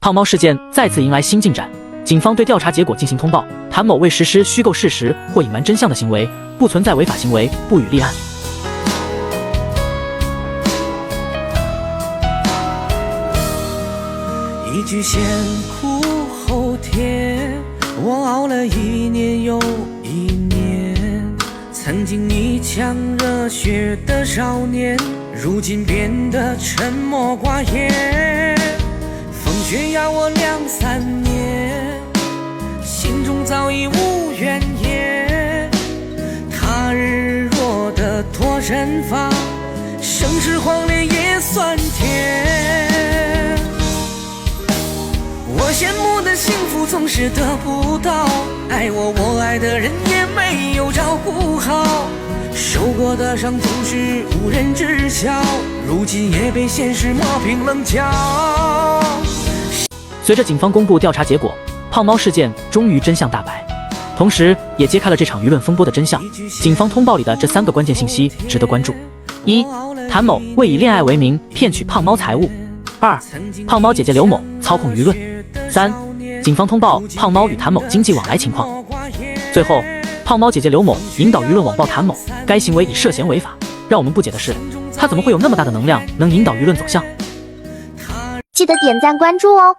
胖猫事件再次迎来新进展，警方对调查结果进行通报，谭某未实施虚构事实或隐瞒真相的行为，不存在违法行为，不予立案。一句先苦后甜，我熬了一年又一年。曾经你腔热血的少年，如今变得沉默寡言。风雪压我2、3年，心中早已无怨言。他日若得脱人发，生死荒烈也算甜。我羡慕的幸福总是得不到，爱我爱的人也没有照顾好，受过的伤总是无人知晓，如今也被现实磨平棱角。随着警方公布调查结果，胖猫事件终于真相大白，同时也揭开了这场舆论风波的真相。警方通报里的这3个关键信息值得关注： 1. 谭某为以恋爱为名骗取胖猫财物； 2. 胖猫姐姐刘某操控舆论； 3. 警方通报胖猫与谭某经济往来情况。最后，胖猫姐姐刘某引导舆论网暴谭某，该行为已涉嫌违法。让我们不解的是，她怎么会有那么大的能量，能引导舆论走向？记得点赞关注哦。